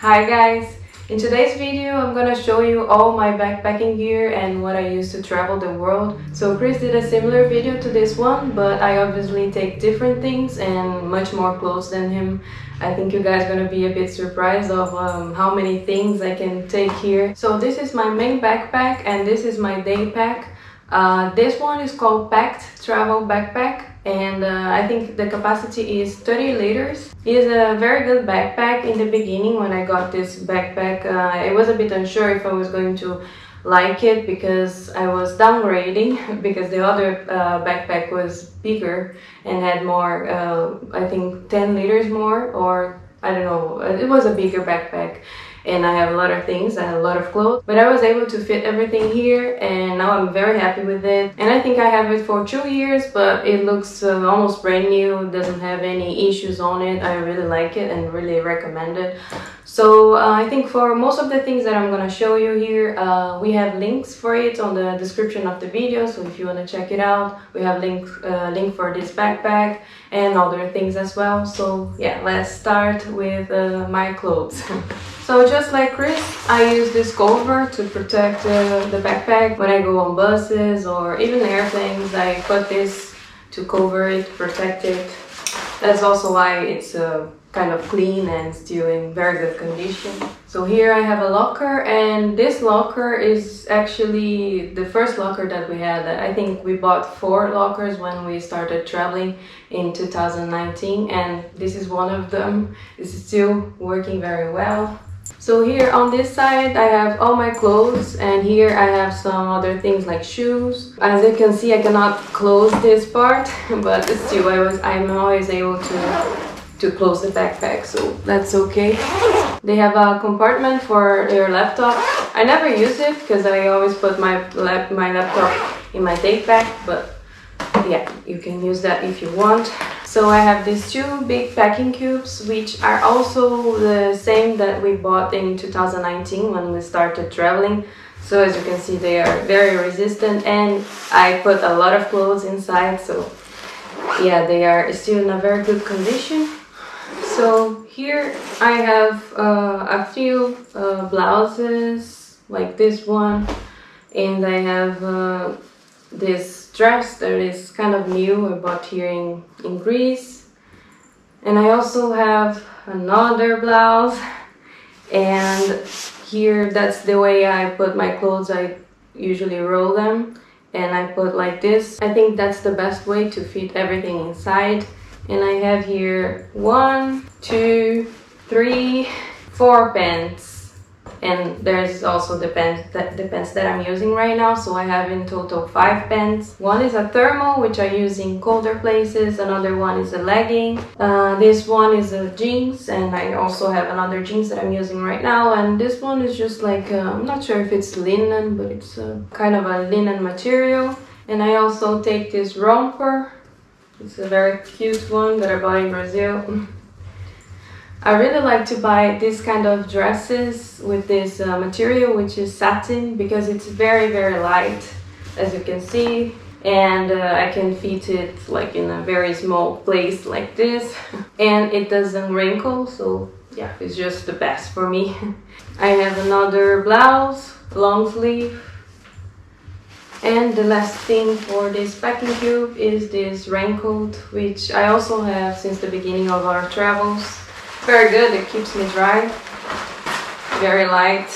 Hi guys! In today's video I'm gonna show you all my backpacking gear and what I use to travel the world. So Chris did a similar video to this one, but I obviously take different things and much more clothes than him. I think you guys are gonna be a bit surprised of how many things I can take here. So this is my main backpack and this is my day pack. This one is called Packed Travel Backpack, and I think the capacity is 30 liters. It is a very good backpack. In the beginning when I got this backpack, I was a bit unsure if I was going to like it because I was downgrading because the other backpack was bigger and had more, I think 10 liters more, or I don't know, it was a bigger backpack. And I have a lot of things, I have a lot of clothes, but I was able to fit everything here and now I'm very happy with it. And I think I have it for 2 years, but it looks almost brand new, doesn't have any issues on it. I really like it and really recommend it. So I think for most of the things that I'm gonna show you here, we have links for it on the description of the video, so if you want to check it out, we have link for this backpack and other things as well. So yeah, let's start with my clothes. So just like Chris, I use this cover to protect the backpack. When I go on buses or even airplanes, I put this to cover it, protect it. That's also why it's kind of clean and still in very good condition. So here I have a locker, and this locker is actually the first locker that we had. I think we bought 4 lockers when we started traveling in 2019, and this is one of them. It's still working very well. So here on this side I have all my clothes, and here I have some other things like shoes. As you can see, I cannot close this part, but still I'm always able to close the backpack, so that's okay. They have a compartment for your laptop. I never use it because I always put my laptop in my day pack, but yeah, you can use that if you want. So I have these 2 big packing cubes, which are also the same that we bought in 2019 when we started traveling. So as you can see, they are very resistant, and I put a lot of clothes inside, so yeah, they are still in a very good condition. So here I have a few blouses like this one, and I have this dress that is kind of new, I bought here in Greece. And I also have another blouse, and here that's the way I put my clothes. I usually roll them and I put like this. I think that's the best way to fit everything inside. And I have here 1, 2, 3, 4 pants. And there's also the pants that I'm using right now, so I have in total 5 pants. One is a thermal, which I use in colder places. Another one is a legging. This one is a jeans, and I also have another jeans that I'm using right now. And this one is just like, I'm not sure if it's linen, but it's kind of a linen material. And I also take this romper. It's a very cute one that I bought in Brazil. I really like to buy this kind of dresses with this material, which is satin, because it's very, very light, as you can see, and I can fit it like in a very small place like this, and it doesn't wrinkle, so yeah, it's just the best for me. I have another blouse, long sleeve, and the last thing for this packing cube is this raincoat, which I also have since the beginning of our travels. Very good, it keeps me dry, very light,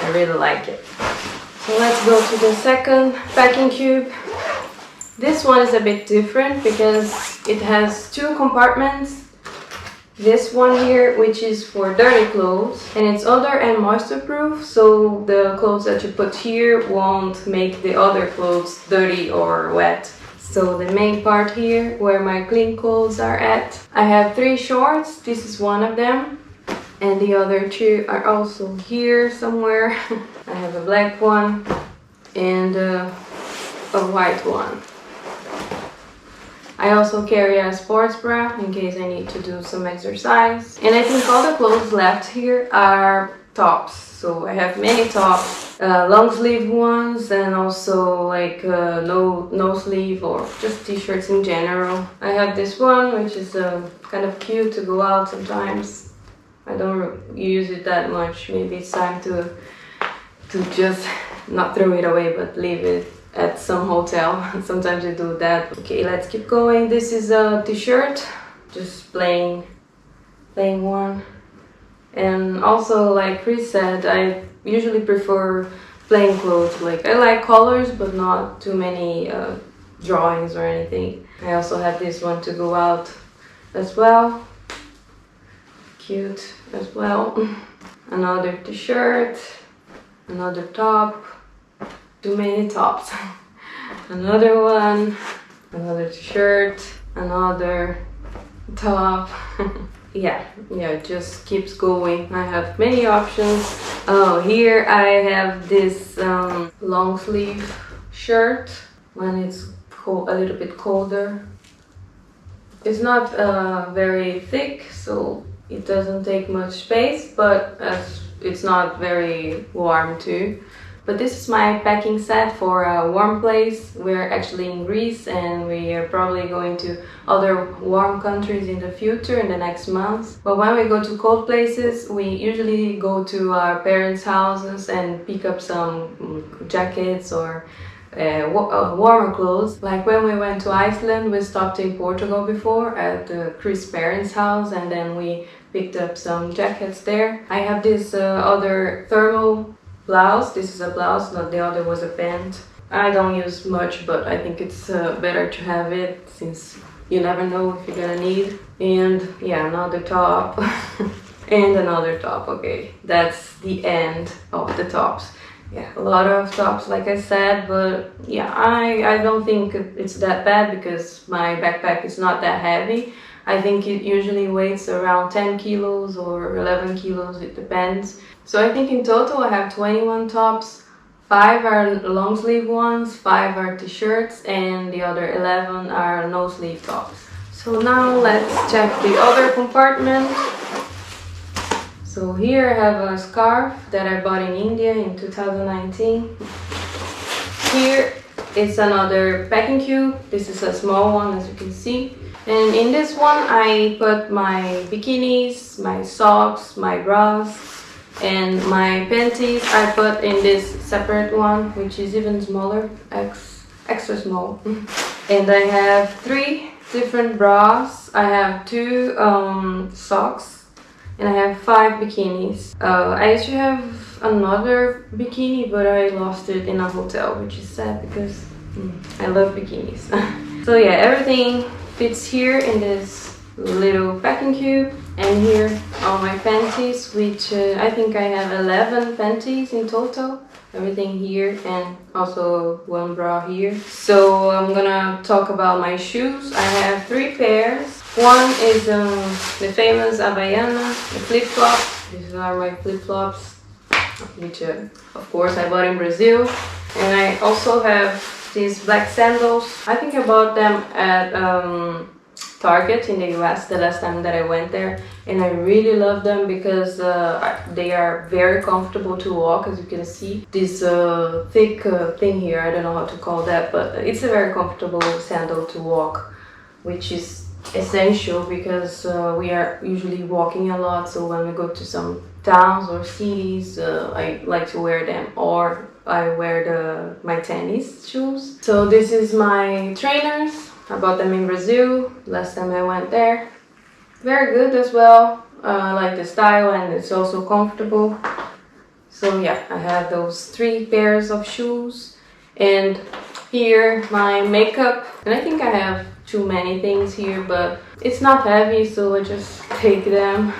I really like it. So let's go to the second packing cube. This one is a bit different because it has 2 compartments. This one here, which is for dirty clothes, and it's odor and moisture proof, so the clothes that you put here won't make the other clothes dirty or wet. So the main part here, where my clean clothes are at, I have 3 shorts. This is one of them, and the other 2 are also here somewhere. I have a black one and a white one. I also carry a sports bra in case I need to do some exercise. And I think all the clothes left here are tops. So I have many tops, long sleeve ones, and also like no sleeve or just t-shirts in general. I have this one, which is kind of cute to go out sometimes. I don't use it that much. Maybe it's time to just not throw it away, but leave it at some hotel. Sometimes I do that. Okay, let's keep going. This is a t-shirt, just plain one. And also, like Chris said, I usually prefer plain clothes. Like, I like colors, but not too many drawings or anything. I also have this one to go out as well. Cute as well. Another t-shirt, another top. Too many tops. Another one, another t-shirt, another top. yeah, it just keeps going. I have many options. Oh, here I have this long sleeve shirt when it's cold, a little bit colder. It's not very thick, so it doesn't take much space, but it's not very warm too. But this is my packing set for a warm place. We're actually in Greece and we are probably going to other warm countries in the future, in the next months. But when we go to cold places, we usually go to our parents' houses and pick up some jackets or warmer clothes. Like when we went to Iceland, we stopped in Portugal before at Chris' parents' house, and then we picked up some jackets there. I have this other thermal blouse. This is a blouse, not the other was a pant. I don't use much, but I think it's better to have it since you never know if you're gonna need. And yeah, another top and another top. Okay, that's the end of the tops. Yeah, a lot of tops, like I said, but yeah, I don't think it's that bad because my backpack is not that heavy. I think it usually weighs around 10 kilos or 11 kilos, it depends. So I think in total I have 21 tops, 5 are long sleeve ones, 5 are t-shirts, and the other 11 are no sleeve tops. So now let's check the other compartment. So here I have a scarf that I bought in India in 2019. Here is another packing cube. This is a small one, as you can see. And in this one I put my bikinis, my socks, my bras, and my panties I put in this separate one, which is even smaller, extra small. And I have 3 different bras. I have 2 socks, and I have 5 bikinis. I used to have another bikini, but I lost it in a hotel, which is sad because I love bikinis. So yeah, everything fits here in this little packing cube. And here are my panties, which I think I have 11 panties in total. Everything here, and also 1 bra here. So I'm gonna talk about my shoes. I have 3 pairs. One is the famous Havaiana, the flip-flops. These are my flip-flops, which of course I bought in Brazil. And I also have these black sandals. I think I bought them at Target in the US the last time that I went there, and I really love them because they are very comfortable to walk. As you can see, this thick thing here, I don't know how to call that, but it's a very comfortable sandal to walk, which is essential because we are usually walking a lot. So when we go to some towns or cities, I like to wear them, or I wear my tennis shoes. So this is my trainers. I bought them in Brazil last time I went there. Very good as well. I like the style, and it's also comfortable. So yeah, I have those 3 pairs of shoes. And here my makeup. And I think I have too many things here, but it's not heavy, so I just take them.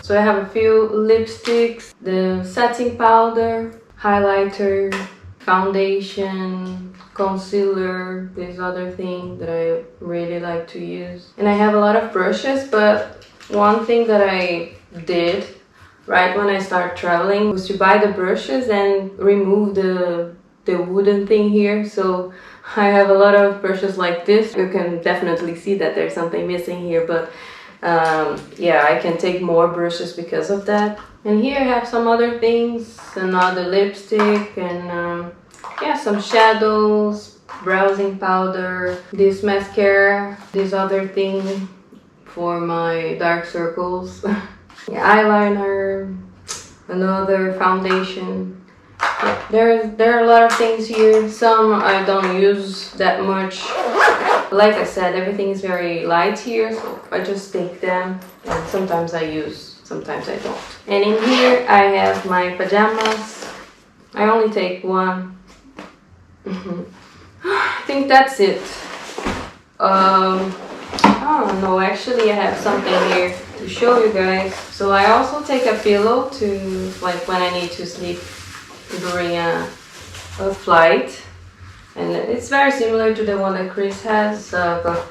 So I have a few lipsticks, the setting powder, highlighter, foundation, concealer, this other thing that I really like to use. And I have a lot of brushes, but one thing that I did right when I started traveling was to buy the brushes and remove the wooden thing here. So I have a lot of brushes like this. You can definitely see that there's something missing here, but yeah, I can take more brushes because of that. And here I have some other things, another lipstick, and yeah, some shadows, browsing powder, this mascara, this other thing for my dark circles. eyeliner, another foundation. Yeah, there are a lot of things here. Some I don't use that much. Like I said, everything is very light here, so I just take them, and sometimes I use, sometimes I don't. And in here I have my pajamas. I only take one. I think that's it. I don't know, actually I have something here to show you guys. So I also take a pillow to, like, when I need to sleep during a flight. And it's very similar to the one that Chris has,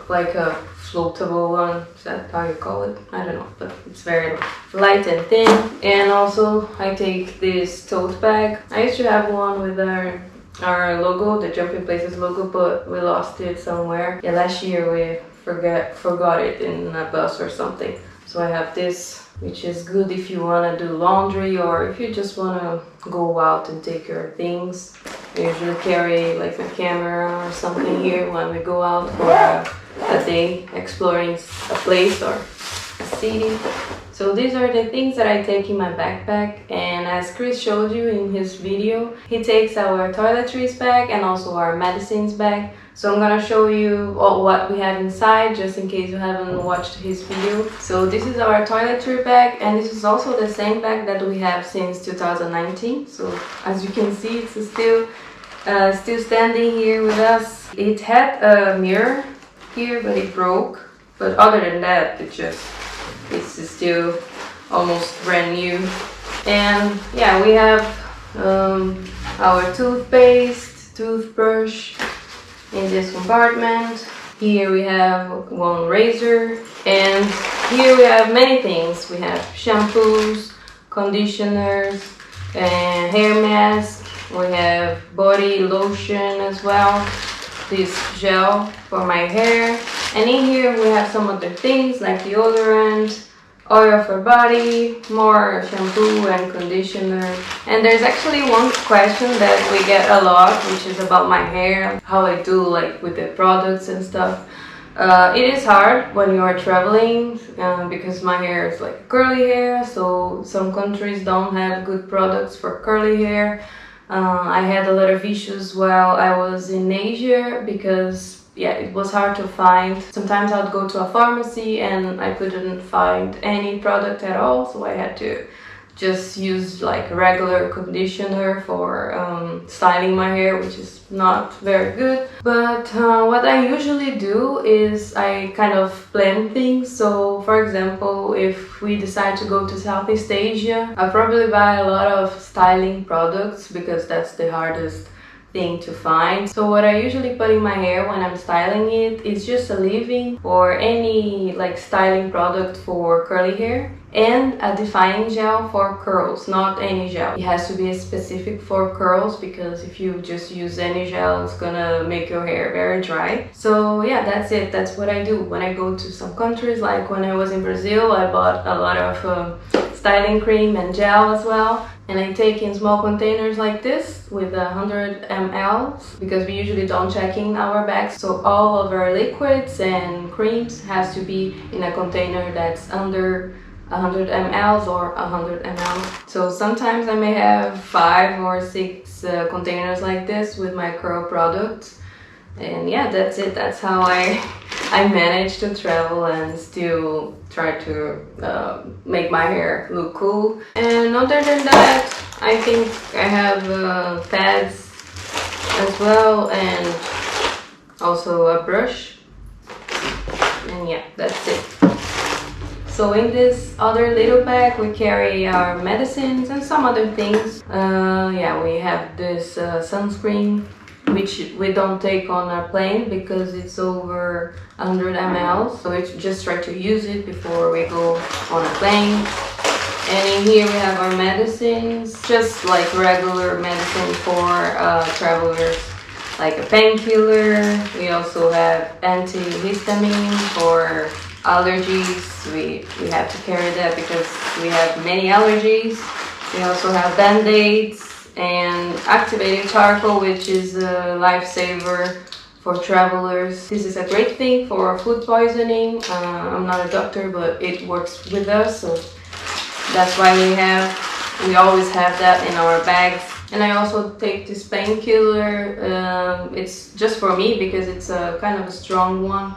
like a floatable one. Is that how you call it? I don't know, but it's very light and thin. And also I take this tote bag. I used to have one with our logo, the Jumping Places logo, but we lost it somewhere. Yeah, last year we forgot it in a bus or something. So I have this, which is good if you want to do laundry or if you just want to go out and take your things. I usually carry like a camera or something here when we go out for a day exploring a place or a city. So these are the things that I take in my backpack, and as Chris showed you in his video, he takes our toiletries bag and also our medicines bag. So I'm gonna show you what we have inside, just in case you haven't watched his video. So this is our toiletry bag, and this is also the same bag that we have since 2019. So as you can see, it's still standing here with us. It had a mirror here, but it broke. But other than that, it's still almost brand new. And yeah, we have our toothpaste, toothbrush in this compartment. Here we have one razor, and here we have many things. We have shampoos, conditioners, and hair mask. We have body lotion as well, this gel for my hair. And in here we have some other things like deodorant, oil for body, more shampoo and conditioner. And there's actually one question that we get a lot, which is about my hair, how I do like with the products and stuff. It is hard when you are traveling because my hair is like curly hair, so some countries don't have good products for curly hair. I had a lot of issues while I was in Asia because yeah, it was hard to find. Sometimes I would go to a pharmacy and I couldn't find any product at all, so I had to just use like regular conditioner for styling my hair, which is not very good. But what I usually do is I kind of plan things. So for example, if we decide to go to Southeast Asia, I'll probably buy a lot of styling products because that's the hardest thing to find. So what I usually put in my hair when I'm styling it is just a leave-in or any like styling product for curly hair, and a defining gel for curls, not any gel. It has to be specific for curls because if you just use any gel, it's gonna make your hair very dry. So yeah, that's it. That's what I do when I go to some countries. Like when I was in Brazil, I bought a lot of styling cream and gel as well. And I take in small containers like this with 100 ml because we usually don't check in our bags. So all of our liquids and creams has to be in a container that's under 100 ml or 100 ml. So sometimes I may have 5 or 6 containers like this with my curl products. And yeah, that's it. That's how I manage to travel and still try to make my hair look cool. And other than that, I think I have pads as well, and also a brush. And yeah, that's it. So in this other little bag we carry our medicines and some other things. Yeah, we have this sunscreen, which we don't take on a plane because it's over 100 ml. So we just try to use it before we go on a plane. And in here we have our medicines, just like regular medicine for travelers, like a painkiller. We also have antihistamine for allergies. We have to carry that because we have many allergies. We also have band-aids and activated charcoal, which is a lifesaver for travelers. This is a great thing for food poisoning. I'm not a doctor, but it works with us, so That's why we always have that in our bags. And I also take this painkiller. It's just for me because it's a kind of a strong one.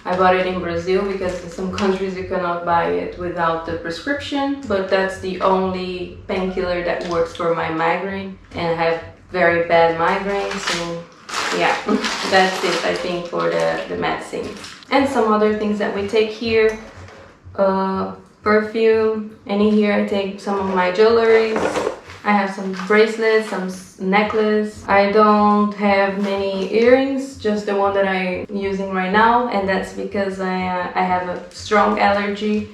I bought it in Brazil because in some countries you cannot buy it without the prescription, but that's the only painkiller that works for my migraine, and I have very bad migraine, so yeah, that's it I think for the medicine. And some other things that we take here, perfume, and in here I take some of my jewelry. I have some bracelets, some necklace. I don't have many earrings, just the one that I'm using right now, and that's because I have a strong allergy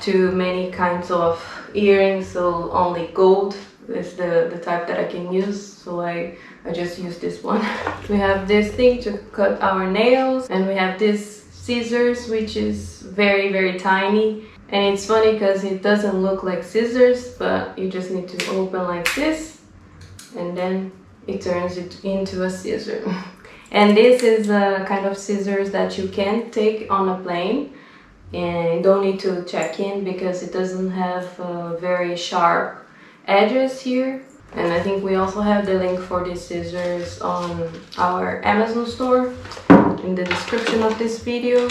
to many kinds of earrings, so only gold is the type that I can use, so I just use this one. We have this thing to cut our nails, and we have this scissors, which is very, very tiny. And it's funny because it doesn't look like scissors, but you just need to open like this, and then it turns it into a scissor. And this is a kind of scissors that you can take on a plane, and you don't need to check in because it doesn't have very sharp edges here. And I think we also have the link for these scissors on our Amazon store in the description of this video.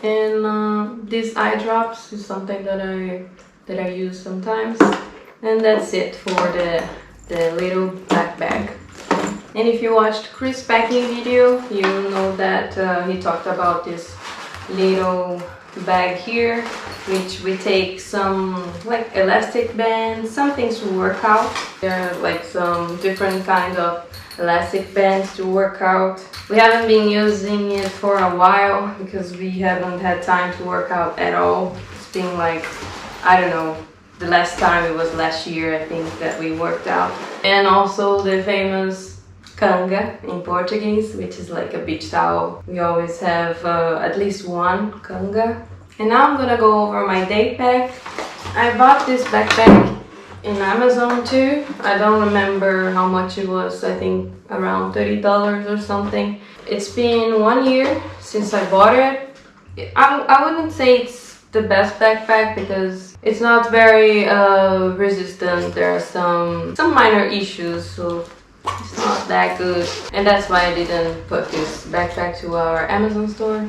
And these eye drops is something that I use sometimes. And that's it for the little black bag. And if you watched Chris' packing video, you know that he talked about this little bag here, which we take some like elastic bands, some things to work out. There are like some different kinds of elastic bands to work out. We haven't been using it for a while because we haven't had time to work out at all. It's been like, I don't know, the last time it was last year I think that we worked out. And also the famous canga in Portuguese, which is like a beach towel. We always have at least one canga. And now I'm gonna go over my day pack. I bought this backpack in Amazon too. I don't remember how much it was. I think around $30 or something. It's been 1 year since I bought it. I wouldn't say it's the best backpack because it's not very resistant. There are some minor issues, so it's not that good. And that's why I didn't put this backpack to our Amazon store,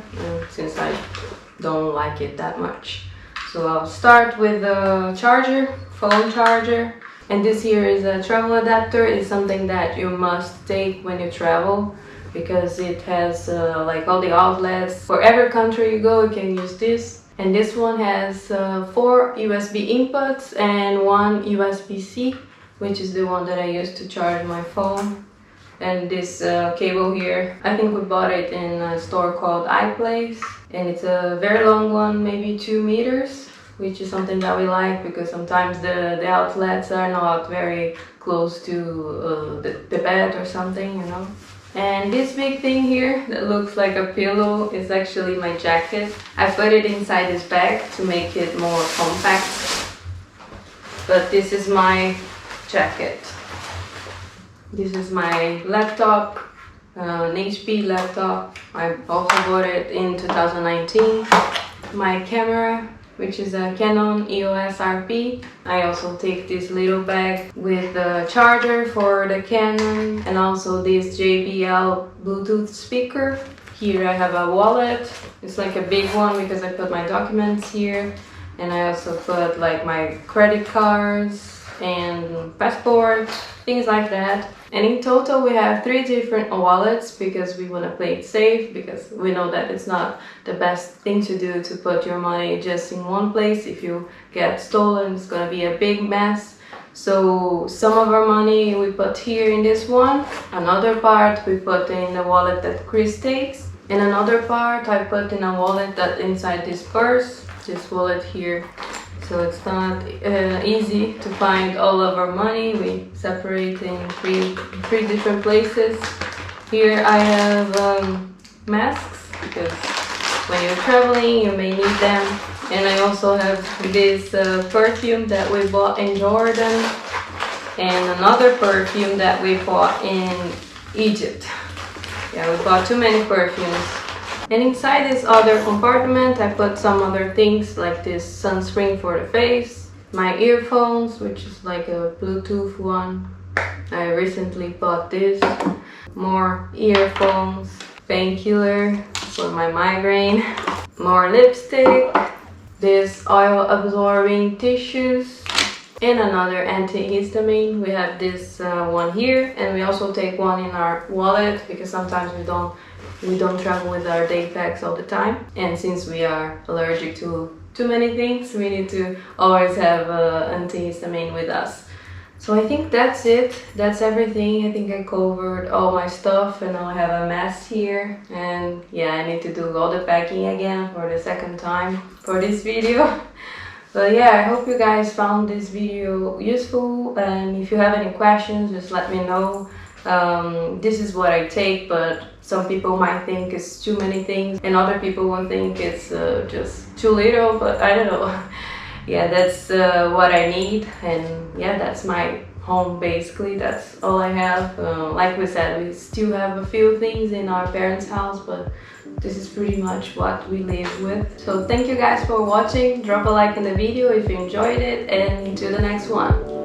since I don't like it that much. So I'll start with the charger, phone charger. And this here is a travel adapter. It's something that you must take when you travel because it has like all the outlets. For every country you go, you can use this. And this one has 4 USB inputs and 1 USB-C, which is the one that I use to charge my phone. And this cable here, I think we bought it in a store called iPlace, and it's a very long one, maybe 2 meters, which is something that we like because sometimes the outlets are not very close to the bed or something, you know. And this big thing here that looks like a pillow is actually my jacket. I put it inside this bag to make it more compact, but this is my jacket. This is my laptop, an HP laptop. I also bought it in 2019. My camera, which is a Canon EOS RP. I also take this little bag with the charger for the Canon and also this JBL Bluetooth speaker. Here I have a wallet. It's like a big one because I put my documents here, and I also put like my credit cards and passport, things like that. And in total we have 3 different wallets because we want to play it safe, because we know that it's not the best thing to do to put your money just in one place. If you get stolen, it's gonna be a big mess. So some of our money we put here in this one, another part we put in the wallet that Chris takes, and another part I put in a wallet that inside this purse, this wallet here. So it's not easy to find all of our money. We separate in three different places. Here I have masks because when you're traveling you may need them. And I also have this perfume that we bought in Jordan and another perfume that we bought in Egypt. Yeah, we bought too many perfumes. And inside this other compartment I put some other things like this sunscreen for the face, my earphones, which is like a Bluetooth one. I recently bought this. More earphones, painkiller for my migraine, more lipstick, this oil absorbing tissues, and another antihistamine. We have this one here, and we also take one in our wallet because sometimes we don't travel with our day packs all the time, and since we are allergic to too many things, we need to always have antihistamine with us. So I think that's it. That's everything. I think I covered all my stuff, and now I have a mess here. And yeah, I need to do all the packing again for the second time for this video. But yeah, I hope you guys found this video useful, and if you have any questions, just let me know. This is what I take, but some people might think it's too many things, and other people will think it's just too little, but I don't know. Yeah, that's what I need, and yeah, that's my home basically. That's all I have. Like we said, we still have a few things in our parents' house, but this is pretty much what we live with. So thank you guys for watching. Drop a like in the video if you enjoyed it, and to the next one.